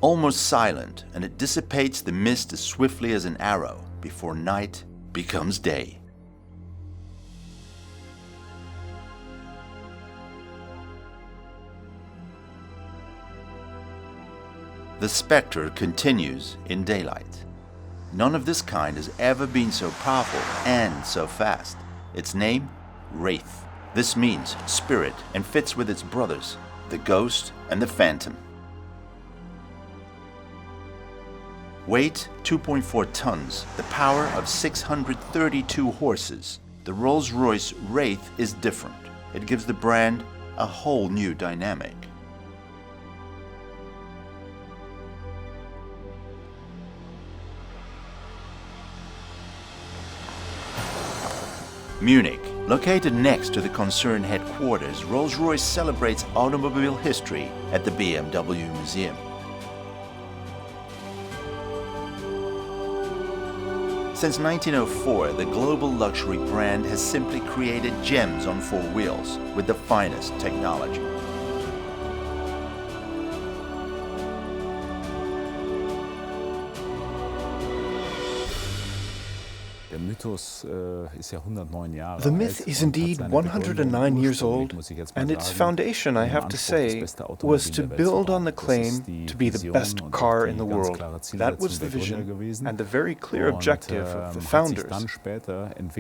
almost silent, and it dissipates the mist as swiftly as an arrow before night becomes day. The spectre continues in daylight. None of this kind has ever been so powerful and so fast. Its name? Wraith. This means spirit and fits with its brothers, the ghost and the phantom. Weight 2.4 tons, the power of 632 horses. The Rolls-Royce Wraith is different. It gives the brand a whole new dynamic. Munich. Located next to the concern headquarters, Rolls-Royce celebrates automobile history at the BMW Museum. Since 1904, the global luxury brand has simply created gems on four wheels with the finest technology. The myth is indeed 109 years old, and its foundation, I have to say, was to build on the claim to be the best car in the world. That was the vision and the very clear objective of the founders,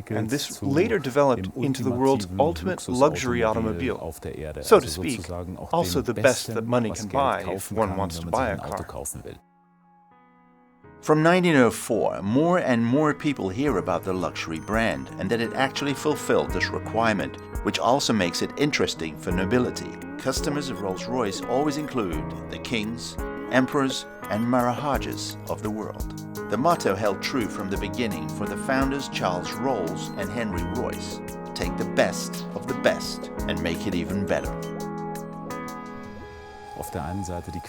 and this later developed into the world's ultimate luxury automobile, so to speak, also the best that money can buy if one wants to buy a car. From 1904, more and more people hear about the luxury brand and that it actually fulfilled this requirement, which also makes it interesting for nobility. Customers of Rolls-Royce always include the kings, emperors, and Maharajas of the world. The motto held true from the beginning for the founders Charles Rolls and Henry Royce: take the best of the best and make it even better.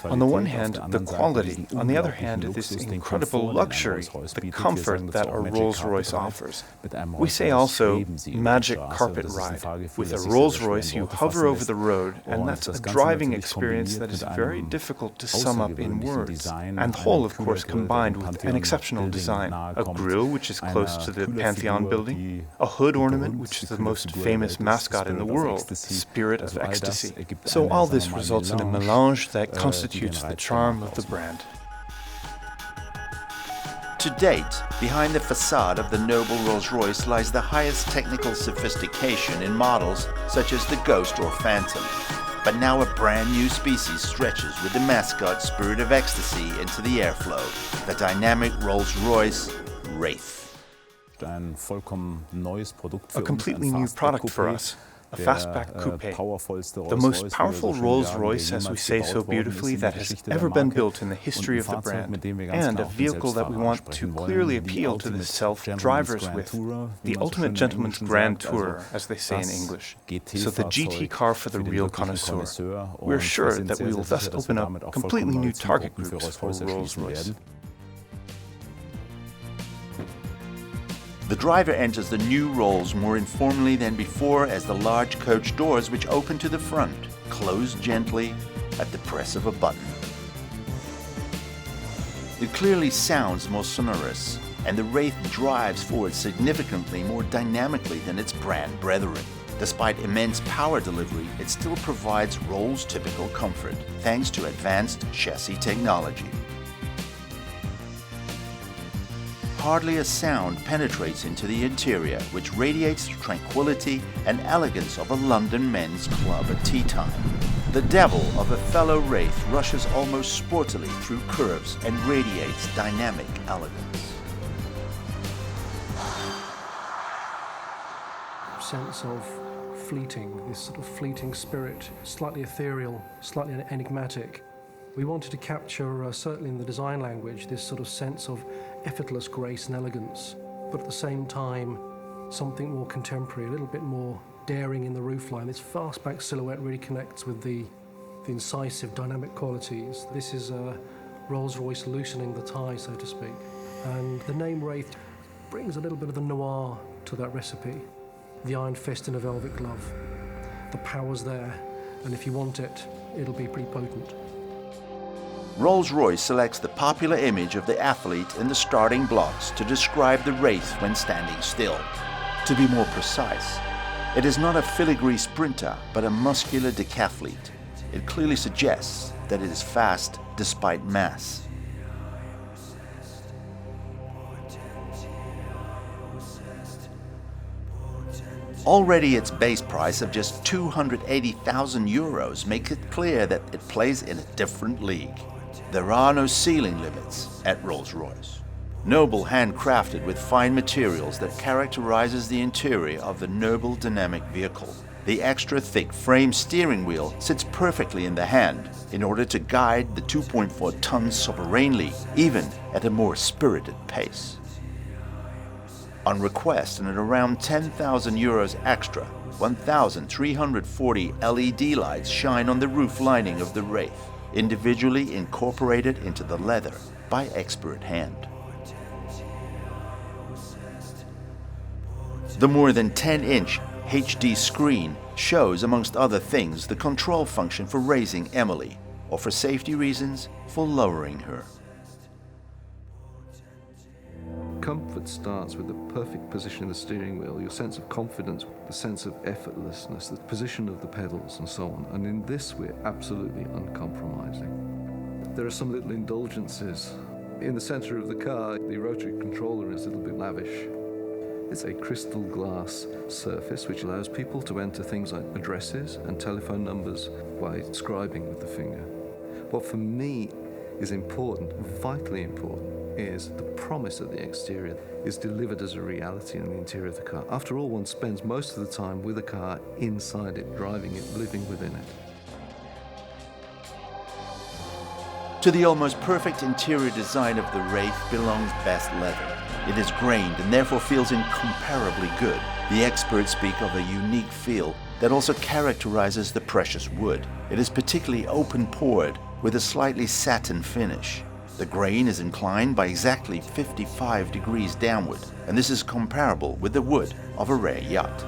On the one hand, the quality, on the other hand, this incredible luxury, the comfort that a Rolls-Royce offers. We say also magic carpet ride. With a Rolls-Royce, you hover over the road, and that's a driving experience that is very difficult to sum up in words. And the whole, of course, combined with an exceptional design. A grille, which is close to the Pantheon building, a hood ornament, which is the most famous mascot in the world, the spirit of ecstasy. So all this results in a melange that constitutes the charm of the brand. To date, behind the facade of the noble Rolls-Royce lies the highest technical sophistication in models such as the Ghost or Phantom. But now a brand new species stretches with the mascot Spirit of Ecstasy into the airflow, the dynamic Rolls-Royce Wraith. A completely new product for us. A fastback coupe, the most powerful Rolls-Royce, as we say so beautifully, that has ever been built in the history of the brand, and a vehicle that we want to clearly appeal to the self-drivers with, the ultimate gentleman's grand tourer, as they say in English. So the GT car for the real connoisseur. We're sure that we will thus open up completely new target groups for Rolls-Royce. The driver enters the new Rolls more informally than before, as the large coach doors, which open to the front, close gently at the press of a button. It clearly sounds more sonorous, and the Wraith drives forward significantly more dynamically than its brand brethren. Despite immense power delivery, it still provides Rolls' typical comfort, thanks to advanced chassis technology. Hardly a sound penetrates into the interior, which radiates the tranquility and elegance of a London men's club at tea time. The devil of a fellow Wraith rushes almost sportily through curves and radiates dynamic elegance. Sense of fleeting, this sort of fleeting spirit, slightly ethereal, slightly enigmatic. We wanted to capture, certainly in the design language, this sort of sense of effortless grace and elegance, but at the same time, something more contemporary, a little bit more daring in the roofline. This fastback silhouette really connects with the incisive, dynamic qualities. This is Rolls-Royce loosening the tie, so to speak. And the name Wraith brings a little bit of the noir to that recipe. The iron fist in a velvet glove. The power's there, and if you want it, it'll be pretty potent. Rolls-Royce selects the popular image of the athlete in the starting blocks to describe the Wraith when standing still. To be more precise, it is not a filigree sprinter, but a muscular decathlete. It clearly suggests that it is fast despite mass. Already its base price of just 280,000 euros makes it clear that it plays in a different league. There are no ceiling limits at Rolls-Royce. Noble handcrafted with fine materials that characterizes the interior of the noble dynamic vehicle. The extra thick frame steering wheel sits perfectly in the hand in order to guide the 2.4 tons sovereignly, even at a more spirited pace. On request and at around 10,000 euros extra, 1,340 LED lights shine on the roof lining of the Wraith, individually incorporated into the leather by expert hand. The more than 10-inch HD screen shows, amongst other things, the control function for raising Emily, or for safety reasons, for lowering her. Comfort starts with the perfect position of the steering wheel, your sense of confidence, the sense of effortlessness, the position of the pedals and so on. And in this, we're absolutely uncompromising. There are some little indulgences. In the center of the car, the rotary controller is a little bit lavish. It's a crystal glass surface which allows people to enter things like addresses and telephone numbers by scribing with the finger. What for me is important, vitally important, is the promise of the exterior is delivered as a reality in the interior of the car. After all, one spends most of the time with a car inside it, driving it, living within it. To the almost perfect interior design of the Wraith belongs best leather. It is grained and therefore feels incomparably good. The experts speak of a unique feel that also characterizes the precious wood. It is particularly open-pored with a slightly satin finish. The grain is inclined by exactly 55 degrees downward, and this is comparable with the wood of a rare yacht.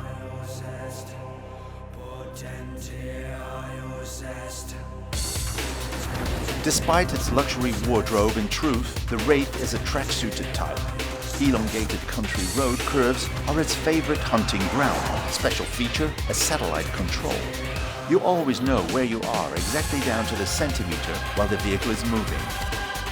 Despite its luxury wardrobe, in truth, the Wraith is a track-suited type. Elongated country road curves are its favorite hunting ground. Special feature, a satellite control. You always know where you are, exactly down to the centimeter, while the vehicle is moving.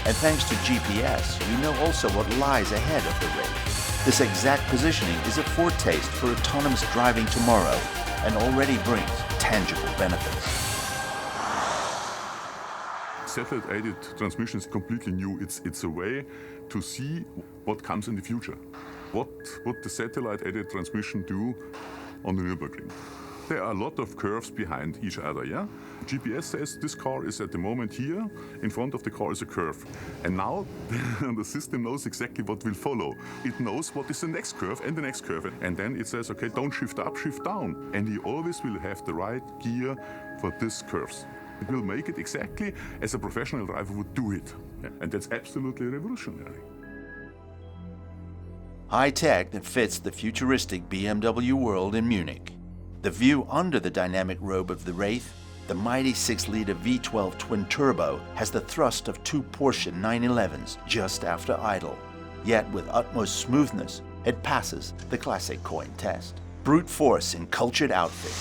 And thanks to GPS, you know also what lies ahead of the Wraith. This exact positioning is a foretaste for autonomous driving tomorrow and already brings tangible benefits. Satellite-aided transmission is completely new. It's a way to see what comes in the future. What would the satellite-aided transmission do on the Nürburgring? There are a lot of curves behind each other, yeah? GPS says this car is at the moment here, in front of the car is a curve. And now the system knows exactly what will follow. It knows what is the next curve and the next curve. And then it says, okay, don't shift up, shift down. And you always will have the right gear for these curves. It will make it exactly as a professional driver would do it. Yeah. And that's absolutely revolutionary. High-tech that fits the futuristic BMW world in Munich. The view under the dynamic robe of the Wraith, the mighty 6-liter V12 twin-turbo has the thrust of two Porsche 911s just after idle. Yet with utmost smoothness, it passes the classic coin test. Brute force in cultured outfit.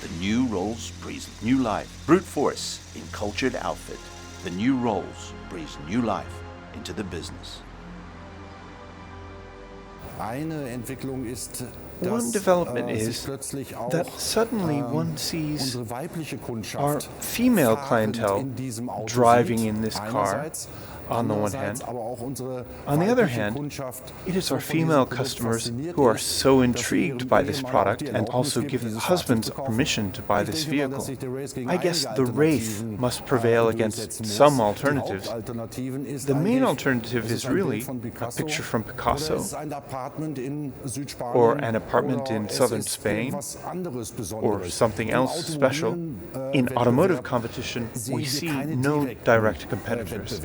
The new Rolls breathes new life. Brute force in cultured outfit. The new Rolls breathes new life into the business. One development is that suddenly one sees our female clientele driving in this car, on the one hand. On the other hand, it is our female customers who are so intrigued by this product and also give their husbands permission to buy this vehicle. I guess the Wraith must prevail against some alternatives. The main alternative is really a picture from Picasso, or an apartment in southern Spain, or something else special. In automotive competition, we see no direct competitors.